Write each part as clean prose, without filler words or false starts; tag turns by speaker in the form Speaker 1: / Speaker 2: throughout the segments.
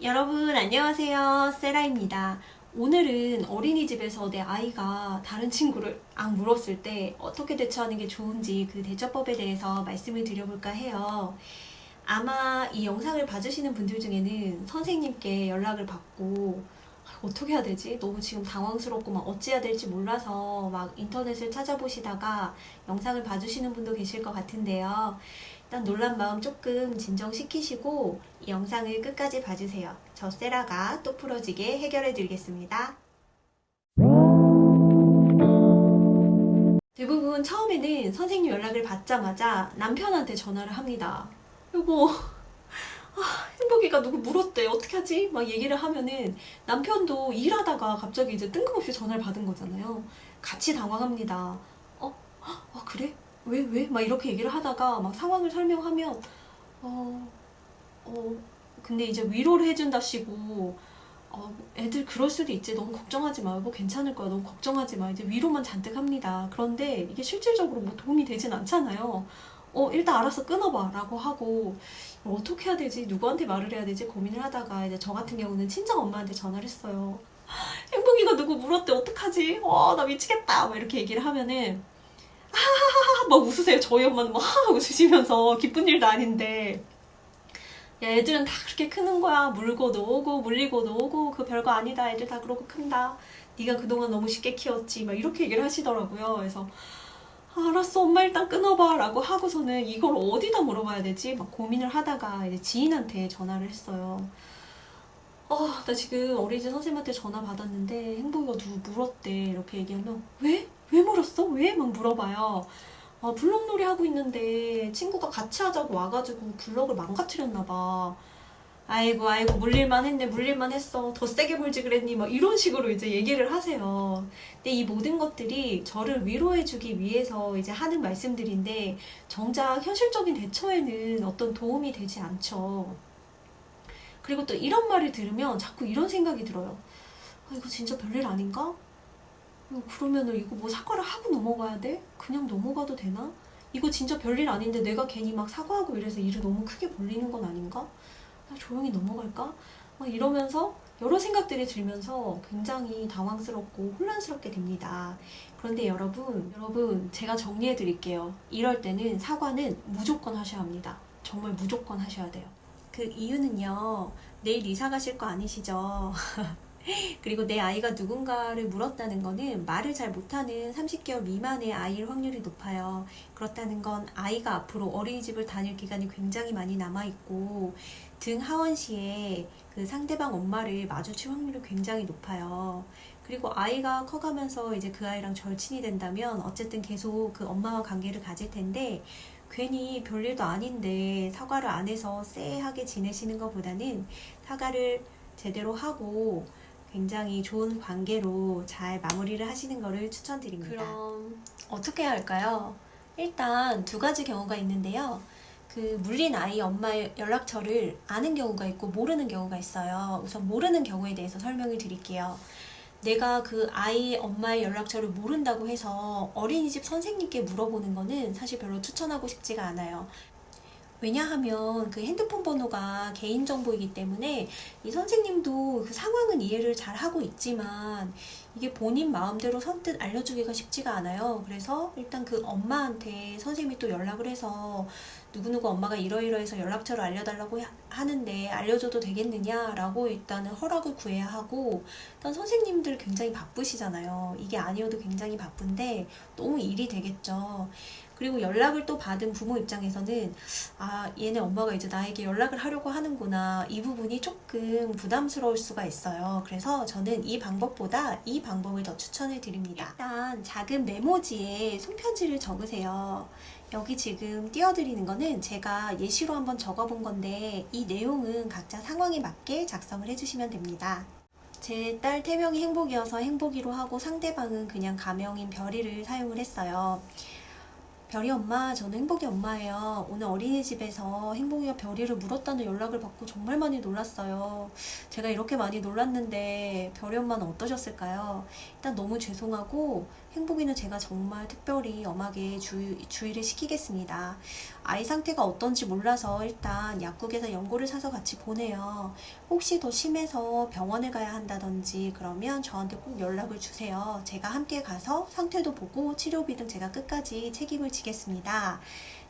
Speaker 1: 여러분 안녕하세요. 세라입니다. 오늘은 어린이집에서 내 아이가 다른 친구를 악 물었을 때 어떻게 대처하는 게 좋은지 그 대처법에 대해서 말씀을 드려볼까 해요. 아마 이 영상을 봐주시는 분들 중에는 선생님께 연락을 받고 어떻게 해야 되지? 너무 지금 당황스럽고 막 어찌해야 될지 몰라서 막 인터넷을 찾아보시다가 영상을 봐주시는 분도 계실 것 같은데요. 일단 놀란 마음 조금 진정시키시고 이 영상을 끝까지 봐주세요. 저 세라가 똑 부러지게 해결해 드리겠습니다. 대부분 처음에는 선생님 연락을 받자마자 남편한테 전화를 합니다. 여보, 행복이가 누구 물었대. 어떻게 하지? 막 얘기를 하면은 남편도 일하다가 갑자기 이제 뜬금없이 전화를 받은 거잖아요. 같이 당황합니다. 그래? 왜? 막 이렇게 얘기를 하다가 막 상황을 설명하면, 어, 근데 이제 위로를 해준다시고, 애들 그럴 수도 있지. 너무 걱정하지 마. 여보 괜찮을 거야. 너무 걱정하지 마. 이제 위로만 잔뜩 합니다. 그런데 이게 실질적으로 뭐 도움이 되진 않잖아요. 일단 알아서 끊어봐. 라고 하고, 어떻게 해야 되지? 누구한테 말을 해야 되지? 고민을 하다가 이제 저 같은 경우는 친정 엄마한테 전화를 했어요. 행복이가 누구 물었대. 어떡하지? 나 미치겠다. 막 이렇게 얘기를 하면은, 막 웃으세요. 저희 엄마는 막 웃으시면서 기쁜 일도 아닌데. 야, 애들은 다 그렇게 크는 거야. 물고 노고 물리고 노고 그 별거 아니다. 애들 다 그러고 큰다. 네가 그동안 너무 쉽게 키웠지. 막 이렇게 얘기를 하시더라고요. 그래서 알았어 엄마 일단 끊어봐 라고 하고서는 이걸 어디다 물어봐야 되지? 막 고민을 하다가 이제 지인한테 전화를 했어요. 나 지금 어린이집 선생님한테 전화 받았는데 행복이가 누구 물었대. 이렇게 얘기하면 왜? 왜 물었어? 왜? 막 물어봐요. 블럭놀이 하고 있는데 친구가 같이 하자고 와가지고 블럭을 망가뜨렸나 봐. 아이고 물릴만 했네. 물릴만 했어. 더 세게 물지 그랬니? 막 이런 식으로 이제 얘기를 하세요. 근데 이 모든 것들이 저를 위로해주기 위해서 이제 하는 말씀들인데 정작 현실적인 대처에는 어떤 도움이 되지 않죠. 그리고 또 이런 말을 들으면 자꾸 이런 생각이 들어요. 이거 진짜 별일 아닌가? 그러면은 이거 뭐 사과를 하고 넘어가야 돼? 그냥 넘어가도 되나? 이거 진짜 별일 아닌데 내가 괜히 막 사과하고 이래서 일을 너무 크게 벌리는 건 아닌가? 나 조용히 넘어갈까? 막 이러면서 여러 생각들이 들면서 굉장히 당황스럽고 혼란스럽게 됩니다. 그런데 여러분, 제가 정리해 드릴게요. 이럴 때는 사과는 무조건 하셔야 합니다. 정말 무조건 하셔야 돼요. 그 이유는요, 내일 이사 가실 거 아니시죠? 그리고 내 아이가 누군가를 물었다는 거는 말을 잘 못하는 30개월 미만의 아이일 확률이 높아요. 그렇다는 건 아이가 앞으로 어린이집을 다닐 기간이 굉장히 많이 남아있고 등 하원 시에 그 상대방 엄마를 마주칠 확률이 굉장히 높아요. 그리고 아이가 커가면서 이제 그 아이랑 절친이 된다면 어쨌든 계속 그 엄마와 관계를 가질 텐데 괜히 별일도 아닌데 사과를 안 해서 쎄하게 지내시는 것보다는 사과를 제대로 하고 굉장히 좋은 관계로 잘 마무리를 하시는 것을 추천드립니다. 그럼 어떻게 해야 할까요? 일단 두 가지 경우가 있는데요. 그 물린 아이 엄마의 연락처를 아는 경우가 있고 모르는 경우가 있어요. 우선 모르는 경우에 대해서 설명을 드릴게요. 내가 그 아이 엄마의 연락처를 모른다고 해서 어린이집 선생님께 물어보는 거는 사실 별로 추천하고 싶지가 않아요. 왜냐하면 그 핸드폰 번호가 개인정보이기 때문에 이 선생님도 그 상황은 이해를 잘 하고 있지만 이게 본인 마음대로 선뜻 알려주기가 쉽지가 않아요. 그래서 일단 그 엄마한테 선생님이 또 연락을 해서 누구누구 엄마가 이러이러해서 연락처를 알려달라고 하는데 알려줘도 되겠느냐라고 일단은 허락을 구해야 하고, 일단 선생님들 굉장히 바쁘시잖아요. 이게 아니어도 굉장히 바쁜데 너무 일이 되겠죠. 그리고 연락을 또 받은 부모 입장에서는 얘네 엄마가 이제 나에게 연락을 하려고 하는구나, 이 부분이 조금 부담스러울 수가 있어요. 그래서 저는 이 방법보다 이 방법을 더 추천을 드립니다. 일단 작은 메모지에 손편지를 적으세요. 여기 지금 띄워드리는 거는 제가 예시로 한번 적어본 건데 이 내용은 각자 상황에 맞게 작성을 해주시면 됩니다. 제 딸 태명이 행복이어서 행복이로 하고 상대방은 그냥 가명인 별이를 사용을 했어요. 별이 엄마, 저는 행복이 엄마예요. 오늘 어린이집에서 행복이가 별이를 물었다는 연락을 받고 정말 많이 놀랐어요. 제가 이렇게 많이 놀랐는데 별이 엄마는 어떠셨을까요? 일단 너무 죄송하고 행복이는 제가 정말 특별히 엄하게 주의를 시키겠습니다. 아이 상태가 어떤지 몰라서 일단 약국에서 연고를 사서 같이 보내요. 혹시 더 심해서 병원에 가야 한다든지 그러면 저한테 꼭 연락을 주세요. 제가 함께 가서 상태도 보고 치료비 등 제가 끝까지 책임을 지겠습니다.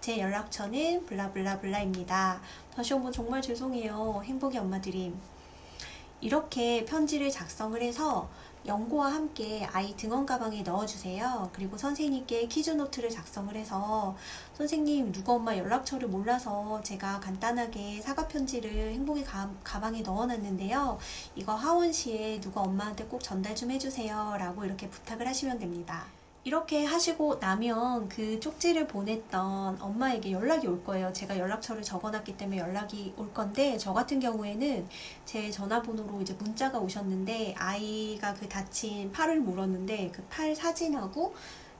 Speaker 1: 제 연락처는 블라블라블라입니다. 다시 한번 정말 죄송해요. 행복이 엄마들이. 이렇게 편지를 작성을 해서 연고와 함께 아이 등원 가방에 넣어주세요. 그리고 선생님께 퀴즈 노트를 작성을 해서 선생님 누구 엄마 연락처를 몰라서 제가 간단하게 사과 편지를 행복이 가방에 넣어놨는데요. 이거 하원시에 누구 엄마한테 꼭 전달 좀 해주세요. 라고 이렇게 부탁을 하시면 됩니다. 이렇게 하시고 나면 그 쪽지를 보냈던 엄마에게 연락이 올 거예요. 제가 연락처를 적어놨기 때문에 연락이 올 건데, 저 같은 경우에는 제 전화번호로 이제 문자가 오셨는데, 아이가 그 다친 팔을 물었는데 그 팔 사진하고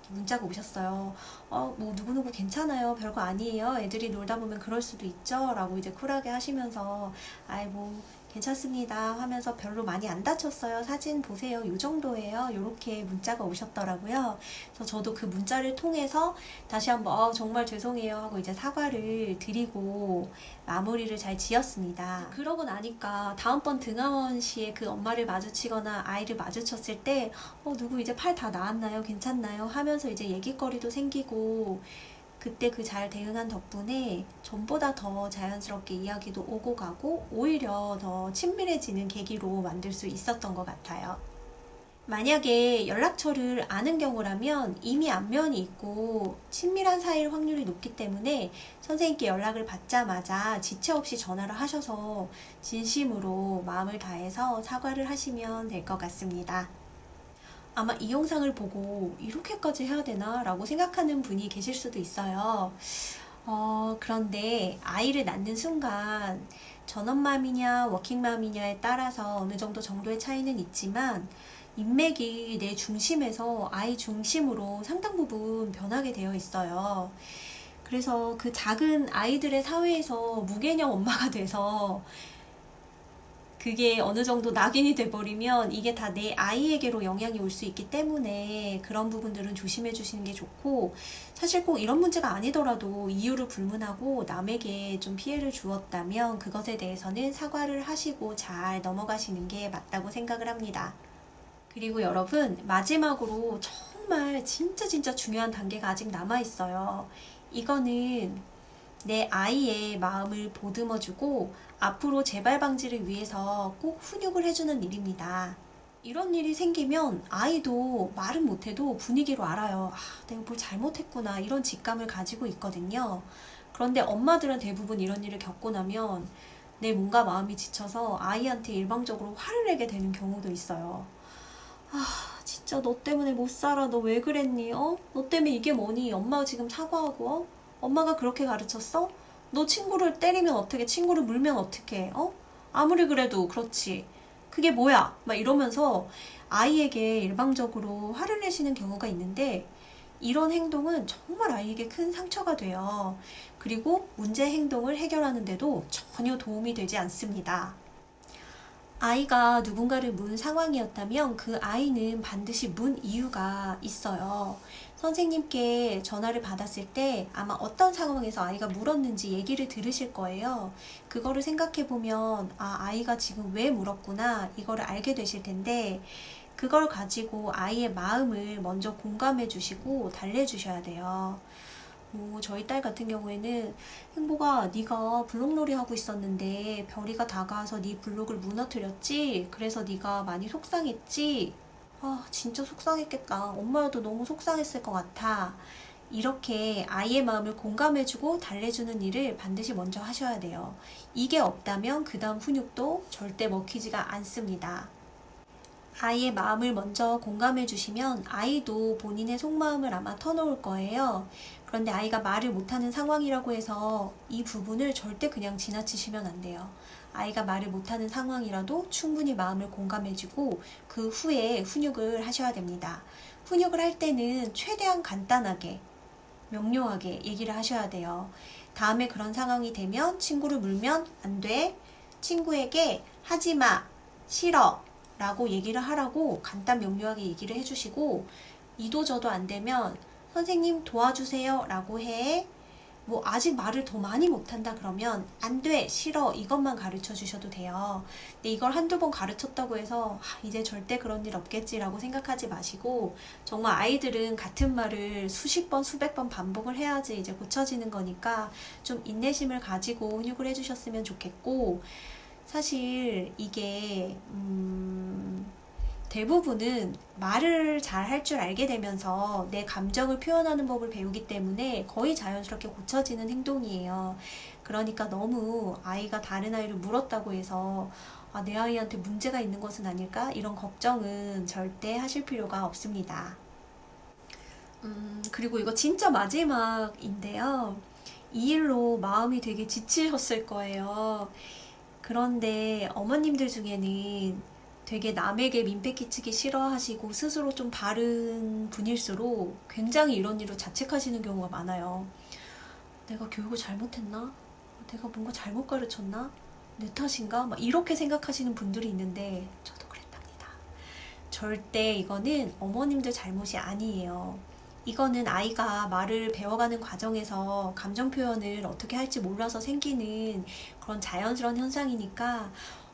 Speaker 1: 문자가 오셨어요. 뭐 누구누구 괜찮아요. 별거 아니에요. 애들이 놀다 보면 그럴 수도 있죠. 라고 이제 쿨하게 하시면서 아이 뭐 괜찮습니다 하면서 별로 많이 안 다쳤어요. 사진 보세요. 요 정도예요. 요렇게 문자가 오셨더라고요. 그래서 저도 그 문자를 통해서 다시 한번 정말 죄송해요 하고 이제 사과를 드리고 마무리를 잘 지었습니다. 그러고 나니까 다음번 등하원 시에 그 엄마를 마주치거나 아이를 마주쳤을 때 누구 이제 팔 다 나았나요? 괜찮나요? 하면서 이제 얘기거리도 생기고, 그때 그 잘 대응한 덕분에 전보다 더 자연스럽게 이야기도 오고 가고 오히려 더 친밀해지는 계기로 만들 수 있었던 것 같아요. 만약에 연락처를 아는 경우라면 이미 안면이 있고 친밀한 사이일 확률이 높기 때문에 선생님께 연락을 받자마자 지체 없이 전화를 하셔서 진심으로 마음을 다해서 사과를 하시면 될 것 같습니다. 아마 이 영상을 보고 이렇게까지 해야 되나? 라고 생각하는 분이 계실 수도 있어요. 그런데 아이를 낳는 순간 전업맘이냐 워킹맘이냐에 따라서 어느 정도 정도의 차이는 있지만 인맥이 내 중심에서 아이 중심으로 상당 부분 변하게 되어 있어요. 그래서 그 작은 아이들의 사회에서 무개념 엄마가 돼서 그게 어느 정도 낙인이 돼버리면 이게 다 내 아이에게로 영향이 올 수 있기 때문에 그런 부분들은 조심해 주시는 게 좋고, 사실 꼭 이런 문제가 아니더라도 이유를 불문하고 남에게 좀 피해를 주었다면 그것에 대해서는 사과를 하시고 잘 넘어가시는 게 맞다고 생각을 합니다. 그리고 여러분, 마지막으로 정말 진짜 중요한 단계가 아직 남아있어요. 이거는 내 아이의 마음을 보듬어주고 앞으로 재발 방지를 위해서 꼭 훈육을 해주는 일입니다. 이런 일이 생기면 아이도 말은 못해도 분위기로 알아요. 내가 뭘 잘못했구나 이런 직감을 가지고 있거든요. 그런데 엄마들은 대부분 이런 일을 겪고 나면 내 몸과 마음이 지쳐서 아이한테 일방적으로 화를 내게 되는 경우도 있어요. 진짜 너 때문에 못 살아. 너 왜 그랬니? 너 때문에 이게 뭐니? 엄마가 지금 사과하고 엄마가 그렇게 가르쳤어? 너 친구를 때리면 어떡해? 친구를 물면 어떡해? 아무리 그래도 그렇지. 그게 뭐야? 막 이러면서 아이에게 일방적으로 화를 내시는 경우가 있는데, 이런 행동은 정말 아이에게 큰 상처가 돼요. 그리고 문제 행동을 해결하는데도 전혀 도움이 되지 않습니다. 아이가 누군가를 문 상황이었다면 그 아이는 반드시 문 이유가 있어요. 선생님께 전화를 받았을 때 아마 어떤 상황에서 아이가 물었는지 얘기를 들으실 거예요. 그거를 생각해보면 아이가 지금 왜 물었구나 이거를 알게 되실 텐데, 그걸 가지고 아이의 마음을 먼저 공감해 주시고 달래 주셔야 돼요. 저희 딸 같은 경우에는 행복아, 네가 블록놀이 하고 있었는데 별이가 다가와서 네 블록을 무너뜨렸지? 그래서 네가 많이 속상했지? 진짜 속상했겠다. 엄마도 너무 속상했을 것 같아. 이렇게 아이의 마음을 공감해주고 달래주는 일을 반드시 먼저 하셔야 돼요. 이게 없다면 그 다음 훈육도 절대 먹히지가 않습니다. 아이의 마음을 먼저 공감해 주시면 아이도 본인의 속마음을 아마 터놓을 거예요. 그런데 아이가 말을 못하는 상황이라고 해서 이 부분을 절대 그냥 지나치시면 안 돼요. 아이가 말을 못하는 상황이라도 충분히 마음을 공감해주고 그 후에 훈육을 하셔야 됩니다. 훈육을 할 때는 최대한 간단하게, 명료하게 얘기를 하셔야 돼요. 다음에 그런 상황이 되면 친구를 물면 안 돼. 친구에게 하지 마. 싫어. 라고 얘기를 하라고 간단 명료하게 얘기를 해주시고, 이도저도 안 되면 선생님 도와주세요 라고 해. 뭐 아직 말을 더 많이 못한다 그러면 안 돼, 싫어 이것만 가르쳐 주셔도 돼요. 근데 이걸 한두 번 가르쳤다고 해서 이제 절대 그런 일 없겠지라고 생각하지 마시고, 정말 아이들은 같은 말을 수십 번 수백 번 반복을 해야지 이제 고쳐지는 거니까 좀 인내심을 가지고 훈육을 해주셨으면 좋겠고, 사실 이게 대부분은 말을 잘 할 줄 알게 되면서 내 감정을 표현하는 법을 배우기 때문에 거의 자연스럽게 고쳐지는 행동이에요. 그러니까 너무 아이가 다른 아이를 물었다고 해서 내 아이한테 문제가 있는 것은 아닐까? 이런 걱정은 절대 하실 필요가 없습니다. 그리고 이거 진짜 마지막인데요. 이 일로 마음이 되게 지치셨을 거예요. 그런데 어머님들 중에는 되게 남에게 민폐 끼치기 싫어하시고 스스로 좀 바른 분일수록 굉장히 이런 일로 자책하시는 경우가 많아요. 내가 교육을 잘못했나? 내가 뭔가 잘못 가르쳤나? 내 탓인가? 막 이렇게 생각하시는 분들이 있는데 저도 그랬답니다. 절대 이거는 어머님들 잘못이 아니에요. 이거는 아이가 말을 배워가는 과정에서 감정 표현을 어떻게 할지 몰라서 생기는 그런 자연스러운 현상이니까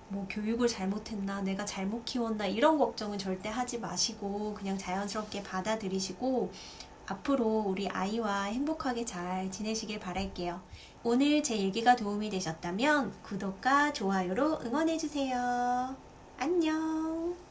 Speaker 1: 뭐 교육을 잘못했나, 내가 잘못 키웠나 이런 걱정은 절대 하지 마시고 그냥 자연스럽게 받아들이시고 앞으로 우리 아이와 행복하게 잘 지내시길 바랄게요. 오늘 제 얘기가 도움이 되셨다면 구독과 좋아요로 응원해주세요. 안녕.